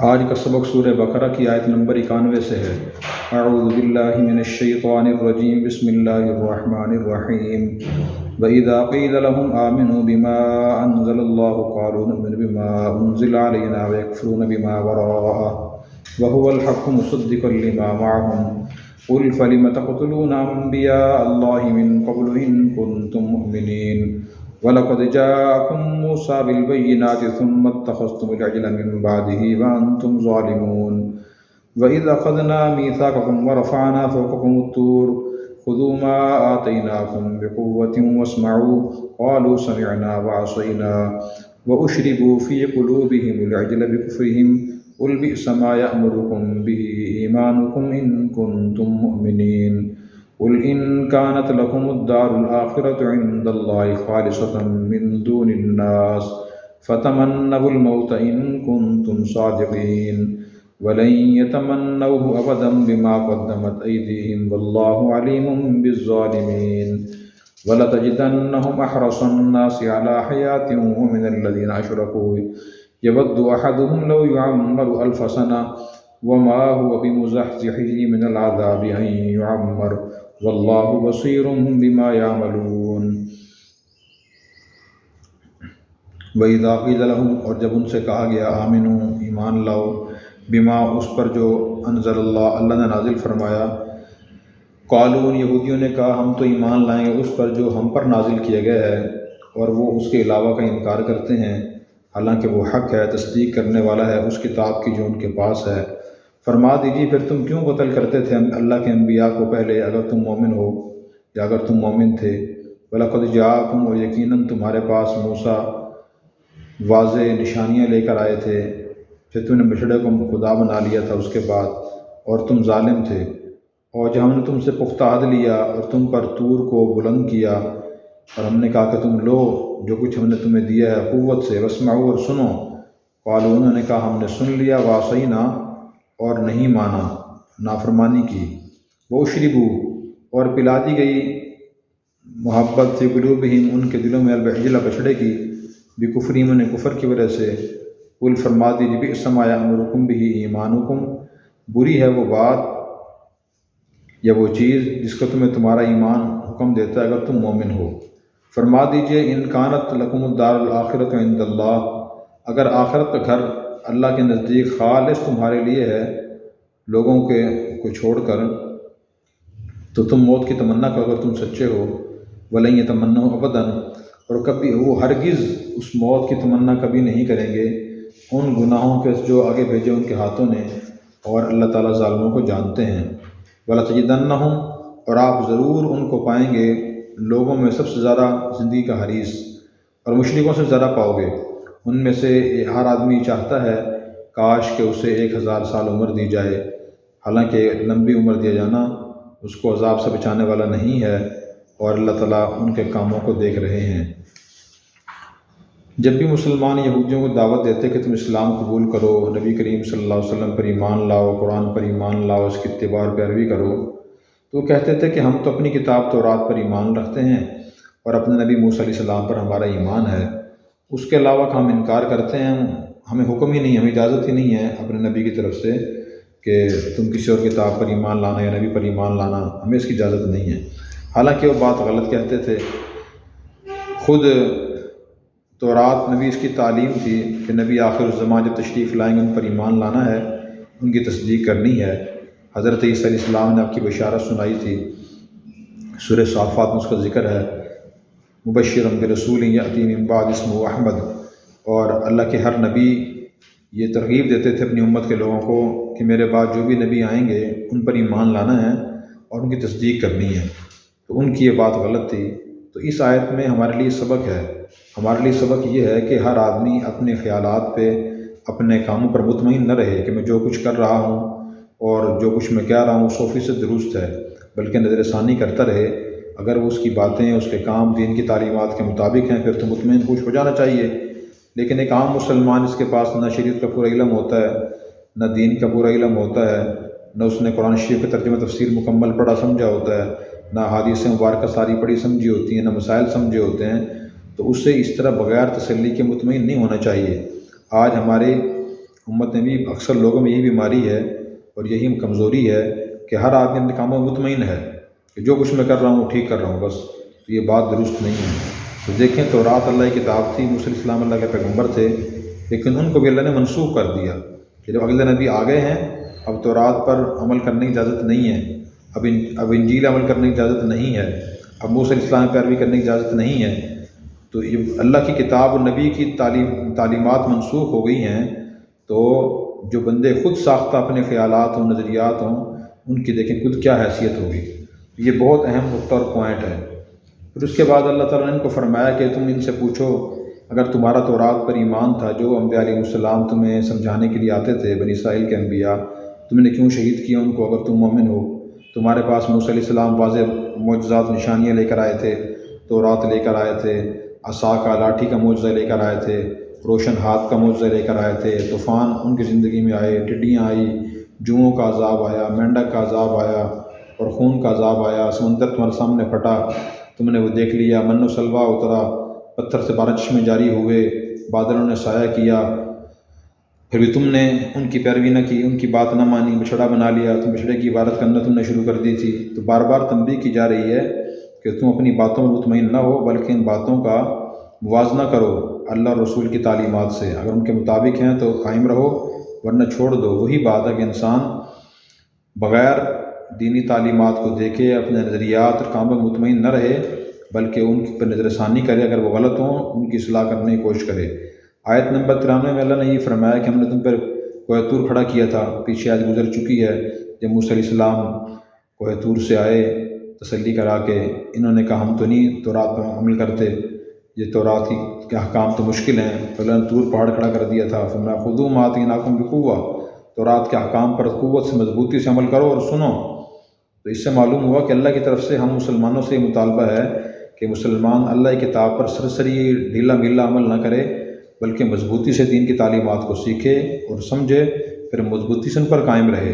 آج کا سبق سورہ بقرہ کی آیت نمبر 91 سے ہے۔ اعوذ باللہ من الشیطان الرجیم، بسم اللہ الرحمن الرحیم۔ وَإِذَا قِيلَ لَهُمْ آمِنُوا بِمَا أَنزَلَ اللَّهُ قَالُوا نُؤْمِنُ بِمَا أُنزِلَ عَلَيْنَا وَيَكْفُرُونَ بِمَا وَرَاءَهُ وَهُوَ الْحَقُّ مُصَدِّقًا لِمَا مَعَهُمْ قُلْ فَلِمَ تَقْتُلُونَ أَنبِيَاءَ اللَّهِ مِن قَبْلُ إِن كُنتُم مُّؤْمِنِينَ وَلَقَدْ جَاءَكُم مُّوسَىٰ بِالْبَيِّنَاتِ ثُمَّ اتَّخَذْتُمُ الْعِجْلَ مِن بَعْدِهِ وَأَنتُمْ ظَالِمُونَ وَإِذْ أَخَذْنَا مِيثَاقَكُمْ وَرَفَعْنَا فَوْقَكُمُ الطُّورَ خُذُوا مَا آتَيْنَاكُمْ بِقُوَّةٍ وَاسْمَعُوا قَالُوا سَمِعْنَا وَعَصَيْنَا وَأُشْرِبُوا فِي قُلُوبِهِمُ الْعِجْلَ بِكُفْرِهِمْ قُلْ بِئْسَ مَا يَأْمُرُكُم بِهِ إِيمَانُكُمْ إِن كُنتُم مُّؤْمِنِينَ قُلْ إِن كَانَتْ لَكُمُ الدَّارُ الْآخِرَةُ عِندَ اللَّهِ خَالِصَةً مِّن دُونِ النَّاسِ فَتَمَنَّوُا الْمَوْتَ إِن كُنتُمْ صَادِقِينَ وَلَن يَتَمَنَّوْهُ أَبَدًا بِمَا قَدَّمَتْ أَيْدِيهِمْ وَاللَّهُ عَلِيمٌ بِالظَّالِمِينَ وَلَتَجِدَنَّهُمْ أَحْرَصَ النَّاسِ عَلَىٰ حَيَاةٍ وَمِنَ الَّذِينَ أَشْرَكُوا يَوَدُّ أَحَدُهُمْ لَوْ يُعَمَّرُ أَلْفَ سَنَةٍ وَمَا هُوَ بِمُزَحْزِحِهِ مِنَ الْعَذَابِ أَن يُعَمَّرَ وَاللَّهُ بَصِيرٌ بِمَا يَعْمَلُونَ۔ وَإِذَا قِيلَ لَهُمْ، اور جب ان سے کہا گیا، آمنوا، ایمان لاؤ، بما، اس پر جو انزل اللہ، اللہ نے نازل فرمایا، قالوا، ان یہودیوں نے کہا ہم تو ایمان لائیں گے اس پر جو ہم پر نازل کیا گیا ہے، اور وہ اس کے علاوہ کا انکار کرتے ہیں، حالانکہ وہ حق ہے، تصدیق کرنے والا ہے اس کتاب کی جو ان کے پاس ہے۔ فرما دیجیے پھر تم کیوں قتل کرتے تھے اللہ کے انبیاء کو پہلے، اگر تم مومن ہو یا اگر تم مومن تھے۔ وَلَقَدْ جَاءَكُمْ، اور یقیناً تمہارے پاس موسیٰ واضح نشانیاں لے کر آئے تھے، پھر تم نے بچھڑے کو خدا بنا لیا تھا اس کے بعد، اور تم ظالم تھے۔ اور جب ہم نے تم سے پختہ عہد لیا اور تم پر طور کو بلند کیا، اور ہم نے کہا کہ تم لو جو کچھ ہم نے تمہیں دیا ہے قوت سے، واسمعوا، اور سنو، قالوا، انہوں نے کہا ہم نے سن لیا، وعصینا، اور نہیں مانا، نافرمانی کی، واشربوا، اور پلا دی گئی محبت فی قلوبہم، ان کے دلوں میں، العجل، بچھڑے کی، بکفرہم، انہیں کفر کی وجہ سے۔ قل، فرما دیجیے، بئس ما یأمرکم بہ ایمانکم، بری ہے وہ بات یا وہ چیز جس کو تمہیں تمہارا ایمان حکم دیتا ہے اگر تم مومن ہو۔ فرما دیجئے، ان کانت لکم الدار الآخرۃ عند اللہ، اگر آخرت کا گھر اللہ کے نزدیک خالص تمہارے لیے ہے لوگوں کو چھوڑ کر، تو تم موت کی تمنا کرو اگر تم سچے ہو۔ وَلَن يَتَمَنَّوْهُ أَبَدًا، اور کبھی وہ ہرگز اس موت کی تمنا کبھی نہیں کریں گے، ان گناہوں کے جو آگے بھیجے ان کے ہاتھوں نے، اور اللہ تعالیٰ ظالموں کو جانتے ہیں۔ وَلَتَجِدَنَّهُمْ، اور آپ ضرور ان کو پائیں گے لوگوں میں سب سے زیادہ زندگی کا حریص، اور مشرکوں سے زیادہ پاؤ گے۔ ان میں سے ہر آدمی چاہتا ہے کاش کہ اسے 1000 سال عمر دی جائے، حالانکہ لمبی عمر دیا جانا اس کو عذاب سے بچانے والا نہیں ہے، اور اللہ تعالیٰ ان کے کاموں کو دیکھ رہے ہیں۔ جب بھی مسلمان یہودیوں کو دعوت دیتے کہ تم اسلام قبول کرو، نبی کریم صلی اللہ علیہ وسلم پر ایمان لاؤ، قرآن پر ایمان لاؤ، اس کی اتباع اور پیروی کرو، تو وہ کہتے تھے کہ ہم تو اپنی کتاب تورات پر ایمان رکھتے ہیں اور اپنے نبی موسیٰ علیہ السلام پر ہمارا ایمان ہے، اس کے علاوہ کا ہم انکار کرتے ہیں، ہمیں حکم ہی نہیں، ہمیں اجازت ہی نہیں ہے اپنے نبی کی طرف سے کہ تم کسی اور کتاب پر ایمان لانا یا نبی پر ایمان لانا، ہمیں اس کی اجازت نہیں ہے۔ حالانکہ وہ بات غلط کہتے تھے۔ خود تورات نبی اس کی تعلیم تھی کہ نبی آخر الزمان جب تشریف لائیں گے ان پر ایمان لانا ہے، ان کی تصدیق کرنی ہے۔ حضرت عیسیٰ علیہ السلام نے آپ کی بشارت سنائی تھی، سورہ صافات میں اس کا ذکر ہے، مبشرا برسول یأتی من بعد اسمہ احمد، اور اللہ کے ہر نبی یہ ترغیب دیتے تھے اپنی امت کے لوگوں کو کہ میرے بعد جو بھی نبی آئیں گے ان پر ایمان لانا ہے اور ان کی تصدیق کرنی ہے، تو ان کی یہ بات غلط تھی۔ تو اس آیت میں ہمارے لیے سبق ہے، ہمارے لیے سبق یہ ہے کہ ہر آدمی اپنے خیالات پہ، اپنے کاموں پر مطمئن نہ رہے کہ میں جو کچھ کر رہا ہوں اور جو کچھ میں کہہ رہا ہوں 100% درست ہے، بلکہ نظر ثانی کرتا رہے، اگر وہ اس کی باتیں، اس کے کام دین کی تعلیمات کے مطابق ہیں پھر تو مطمئن خوش ہو جانا چاہیے۔ لیکن ایک عام مسلمان اس کے پاس نہ شریعت کا پورا علم ہوتا ہے، نہ دین کا پورا علم ہوتا ہے، نہ اس نے قرآن شریف کا ترجمہ تفسیر مکمل پڑھا سمجھا ہوتا ہے، نہ حدیث مبارکہ ساری پڑھی سمجھی ہوتی ہیں، نہ مسائل سمجھے ہوتے ہیں، تو اس سے اس طرح بغیر تسلی کے مطمئن نہیں ہونا چاہیے۔ آج ہمارے امت میں بھی اکثر لوگوں میں یہی بیماری ہے اور یہی کمزوری ہے کہ ہر آدمی اپنے کاموں میں مطمئن ہے کہ جو کچھ میں کر رہا ہوں وہ ٹھیک کر رہا ہوں بس، تو یہ بات درست نہیں ہے۔ تو دیکھیں تورات اللہ کی کتاب تھی، موسیٰ علیہ السلام اللہ کے پیغمبر تھے، لیکن ان کو بھی اللہ نے منسوخ کر دیا کہ جب اگلے نبی آ گئے ہیں اب تورات پر عمل کرنے کی اجازت نہیں ہے، اب انجیل عمل کرنے کی اجازت نہیں ہے، اب موسیٰ علیہ السلام پیروی کرنے کی اجازت نہیں ہے۔ تو یہ اللہ کی کتاب اور نبی کی تعلیمات منسوخ ہو گئی ہیں، تو جو بندے خود ساختہ اپنے خیالات ہوں، نظریات ہوں، ان کی دیکھیں خود کیا حیثیت ہوگی۔ یہ بہت اہم نقطہ اور پوائنٹ ہے۔ پھر اس کے بعد اللہ تعالیٰ نے ان کو فرمایا کہ تم ان سے پوچھو اگر تمہارا تورات پر ایمان تھا، جو انبیاء علیہ السلام تمہیں سمجھانے کے لیے آتے تھے، بنی اسرائیل کے انبیاء، تم نے کیوں شہید کیا ان کو اگر تم مومن ہو؟ تمہارے پاس موسیٰ علیہ السلام واضح معجزات نشانیاں لے کر آئے تھے، تورات لے کر آئے تھے، عصا کا لاٹھی کا معجزہ لے کر آئے تھے، روشن ہاتھ کا معجزہ لے کر آئے تھے، طوفان ان کی زندگی میں آئے، ٹڈیاں آئی، جوؤں کا عذاب آیا، مینڈک کا عذاب آیا اور خون کا عذاب آیا، سمندر تمہارے سامنے پھٹا، تم نے وہ دیکھ لیا، من و سلوہ اترا، پتھر سے 12 چشمے جاری ہوئے، بادلوں نے سایہ کیا، پھر بھی تم نے ان کی پیروی نہ کی، ان کی بات نہ مانی، بچھڑا بنا لیا، تم بچھڑے کی عبادت کرنا تم نے شروع کر دی تھی۔ تو بار بار تنبیہ کی جا رہی ہے کہ تم اپنی باتوں میں مطمئن نہ ہو، بلکہ ان باتوں کا موازنہ کرو اللہ اور رسول کی تعلیمات سے، اگر ان کے مطابق ہیں تو قائم رہو ورنہ چھوڑ دو۔ وہی بات ہے کہ انسان بغیر دینی تعلیمات کو دیکھے اپنے نظریات اور کاموں میں مطمئن نہ رہے، بلکہ ان پر نظر ثانی کرے، اگر وہ غلط ہوں ان کی اصلاح کرنے کی کوشش کرے۔ آیت نمبر 93 میں اللہ نے یہ فرمایا کہ ہم نے تم پر کوہ طور کھڑا کیا تھا، پیچھے آج گزر چکی ہے، جب موسیٰ علیہ السلام کوہ طور سے آئے تسلی کرا کے، انہوں نے کہا ہم تو نہیں تورات پر عمل کرتے، یہ تورات کے احکام تو مشکل ہیں، تو اللہ نے طور پہاڑ کھڑا کر دیا تھا، فرمایا خذوا ما آتیناکم بقوہ، تورات کے احکام پر قوت سے مضبوطی سے عمل کرو اور سنو۔ تو اس سے معلوم ہوا کہ اللہ کی طرف سے ہم مسلمانوں سے یہ مطالبہ ہے کہ مسلمان اللہ کی کتاب پر سرسری ڈھیلا میلا عمل نہ کرے، بلکہ مضبوطی سے دین کی تعلیمات کو سیکھے اور سمجھے، پھر مضبوطی سے ان پر قائم رہے۔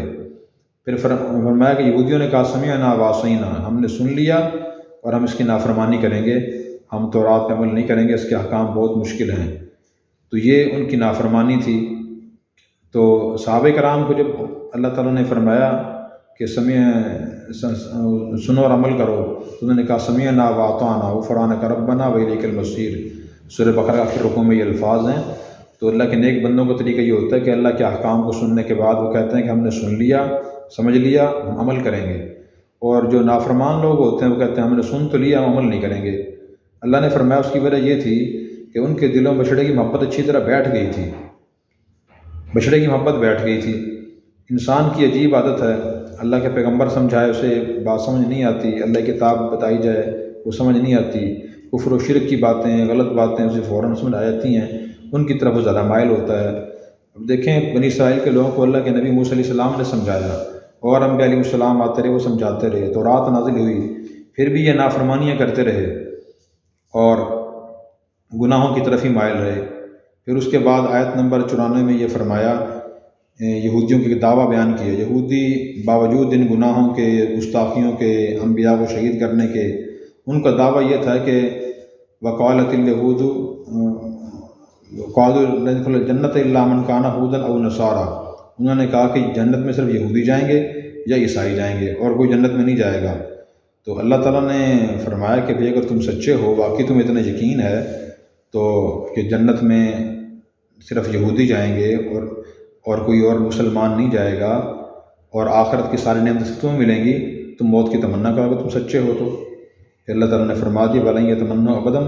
پھر فرمایا کہ یہودیوں نے کہا سمعنا وعصینا، ہم نے سن لیا اور ہم اس کی نافرمانی کریں گے، ہم تورات پہ عمل نہیں کریں گے، اس کے احکام بہت مشکل ہیں۔ تو یہ ان کی نافرمانی تھی۔ تو صحابہ کرام کو جب اللہ تعالیٰ نے فرمایا کہ سنو اور عمل کرو، تو انہوں نے کہا سمعنا واطعنا غفرانک ربنا والیک المصیر۔ سورہ بقرہ آخر رکوع میں یہ الفاظ ہیں۔ تو اللہ کے نیک بندوں کا طریقہ یہ ہوتا ہے کہ اللہ کے احکام کو سننے کے بعد وہ کہتے ہیں کہ ہم نے سن لیا، سمجھ لیا، ہم عمل کریں گے۔ اور جو نافرمان لوگ ہوتے ہیں وہ کہتے ہیں ہم نے سن تو لیا، ہم عمل نہیں کریں گے۔ اللہ نے فرمایا اس کی وجہ یہ تھی کہ ان کے دلوں میں بچھڑے کی محبت اچھی طرح بیٹھ گئی تھی، بچھڑے کی محبت بیٹھ گئی تھی۔ انسان کی عجیب عادت ہے، اللہ کے پیغمبر سمجھائے اسے بات سمجھ نہیں آتی، اللہ کی کتاب بتائی جائے وہ سمجھ نہیں آتی، کفر و شرک کی باتیں، غلط باتیں اسے فوراً سمجھ آ جاتی ہیں، ان کی طرف وہ زیادہ مائل ہوتا ہے۔ اب دیکھیں بنی اسرائیل کے لوگوں کو اللہ کے نبی موسیٰ علیہ السلام نے سمجھایا، اور انبیاء علیہ السلام آتے رہے، وہ سمجھاتے رہے، تورات نازل ہوئی، پھر بھی یہ نافرمانیاں کرتے رہے اور گناہوں کی طرف ہی مائل رہے۔ پھر اس کے بعد آیت نمبر 94 میں یہ فرمایا، یہودیوں کے دعویٰ بیان کیا، یہودی باوجود ان گناہوں کے، گستاخیوں کے، انبیاء کو شہید کرنے کے، ان کا دعویٰ یہ تھا کہ وقالت اليہود قالوا لن يدخل الجنۃ الا من كان هودا او نصارى، انہوں نے کہا کہ جنت میں صرف یہودی جائیں گے یا عیسائی جائیں گے اور کوئی جنت میں نہیں جائے گا۔ تو اللہ تعالیٰ نے فرمایا کہ بھئی اگر تم سچے ہو، واقعی تمہیں اتنا یقین ہے تو کہ جنت میں صرف یہودی جائیں گے اور کوئی اور مسلمان نہیں جائے گا، اور آخرت کی ساری نعمتیں تمہیں ملیں گی، تم موت کی تمنا کرو گے تم سچے ہو تو۔ کہ اللہ تعالیٰ نے فرما دیا وَلَن يَتَمَنَّوْا أَبَدًا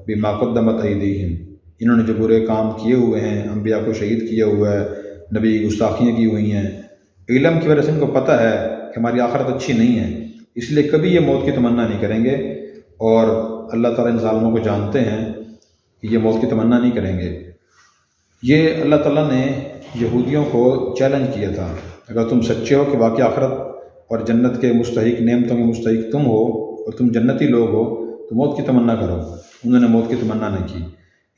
بِمَا قَدَّمَتْ أَيْدِيهِمْ، انہوں نے جو برے کام کیے ہوئے ہیں، انبیاء کو شہید کیا ہوا ہے، نبی کی گستاخیاں کی ہوئی ہیں، علم کی وجہ سے ان کو پتہ ہے کہ ہماری آخرت اچھی نہیں ہے، اس لیے کبھی یہ موت کی تمنا نہیں کریں گے، اور اللہ تعالیٰ ان ظالموں کو جانتے ہیں کہ یہ موت کی تمنا نہیں کریں گے۔ یہ اللہ تعالیٰ نے یہودیوں کو چیلنج کیا تھا، اگر تم سچے ہو کہ واقعی آخرت اور جنت کے مستحق، نعمتوں کے مستحق تم ہو اور تم جنتی لوگ ہو، تو موت کی تمنا کرو۔ انہوں نے موت کی تمنا نہیں کی۔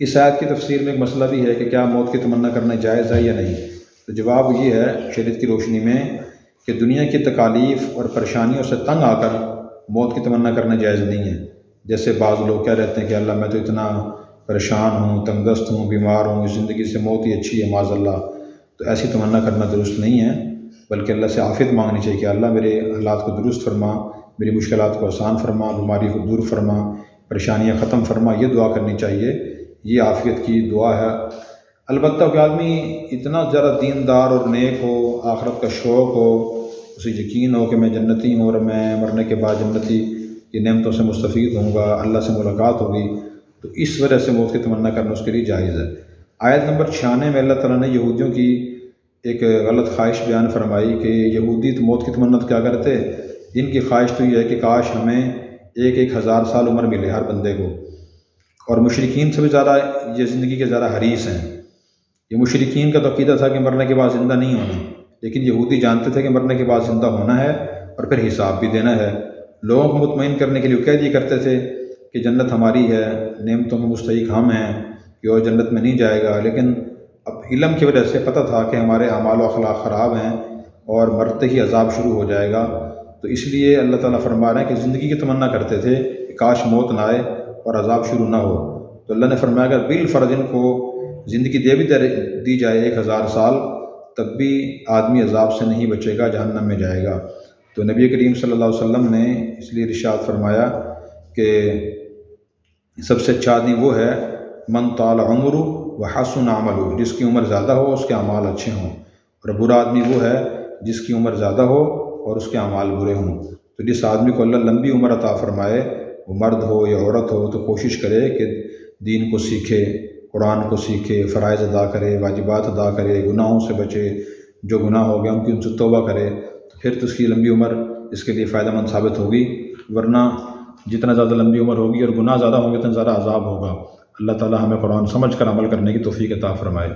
اس آیت کی تفسیر میں ایک مسئلہ بھی ہے کہ کیا موت کی تمنا کرنا جائز ہے یا نہیں۔ تو جواب یہ ہے شریعت کی روشنی میں کہ دنیا کی تکالیف اور پریشانیوں سے تنگ آ کر موت کی تمنا کرنا جائز نہیں ہے۔ جیسے بعض لوگ کہہ رہتے ہیں کہ اللہ میں تو اتنا پریشان ہوں، تنگ دست ہوں، بیمار ہوں، اس زندگی سے موت ہی اچھی ہے معاذ اللہ، تو ایسی تمنا کرنا درست نہیں ہے، بلکہ اللہ سے عافیت مانگنی چاہیے کہ اللہ میرے حالات کو درست فرما، میری مشکلات کو آسان فرما، بیماری کو دور فرما، پریشانیاں ختم فرما، یہ دعا کرنی چاہیے، یہ عافیت کی دعا ہے۔ البتہ کہ آدمی اتنا زیادہ دیندار اور نیک ہو، آخرت کا شوق ہو، اسے یقین ہو کہ میں جنتی ہوں اور میں مرنے کے بعد جنتی کی نعمتوں سے مستفید ہوں گا، اللہ سے ملاقات ہوگی، تو اس وجہ سے موت کی تمنا کرنا اس کے لیے جائز ہے۔ آیت نمبر 96 میں اللہ تعالیٰ نے یہودیوں کی ایک غلط خواہش بیان فرمائی کہ یہودی تو موت کی تمنا کیا کرتے، ان کی خواہش تو یہ ہے کہ کاش ہمیں 1000 سال عمر ملے ہر بندے کو، اور مشرکین سے بھی زیادہ یہ زندگی کے زیادہ حریص ہیں۔ یہ مشرکین کا تو عقیدہ تھا کہ مرنے کے بعد زندہ نہیں ہونا، لیکن یہودی جانتے تھے کہ مرنے کے بعد زندہ ہونا ہے اور پھر حساب بھی دینا ہے۔ لوگوں کو مطمئن کرنے کے لیے وہ کہہ دیا کرتے تھے کہ جنت ہماری ہے، نعمتوں کے مستحق ہم ہیں، کہ وہ جنت میں نہیں جائے گا، لیکن اب علم کی وجہ سے پتہ تھا کہ ہمارے اعمال و اخلاق خراب ہیں اور مرتے ہی عذاب شروع ہو جائے گا، تو اس لیے اللہ تعالیٰ فرما رہے ہیں کہ زندگی کی تمنا کرتے تھے کہ کاش موت نہ آئے اور عذاب شروع نہ ہو۔ تو اللہ نے فرمایا کہ بالفرض ان کو زندگی دی جائے 1000 سال، تب بھی آدمی عذاب سے نہیں بچے گا، جہنم میں جائے گا۔ تو نبی کریم صلی اللہ علیہ وسلم نے اس لیے ارشاد فرمایا کہ سب سے اچھا آدمی وہ ہے من طال عمرہ وحسن عملہ، جس کی عمر زیادہ ہو اس کے اعمال اچھے ہوں، اور برا آدمی وہ ہے جس کی عمر زیادہ ہو اور اس کے اعمال برے ہوں۔ تو جس آدمی کو اللہ لمبی عمر عطا فرمائے، وہ مرد ہو یا عورت ہو، تو کوشش کرے کہ دین کو سیکھے، قرآن کو سیکھے، فرائض ادا کرے، واجبات ادا کرے، گناہوں سے بچے، جو گناہ ہو گیا ان کی ان سے توبہ کرے، تو پھر تو اس کی لمبی عمر اس کے لیے فائدہ مند ثابت ہوگی، ورنہ جتنا زیادہ لمبی عمر ہوگی اور گناہ زیادہ ہوں گے اتنا زیادہ عذاب ہوگا۔ اللہ تعالی ہمیں قرآن سمجھ کر عمل کرنے کی توفیق عطا فرمائے۔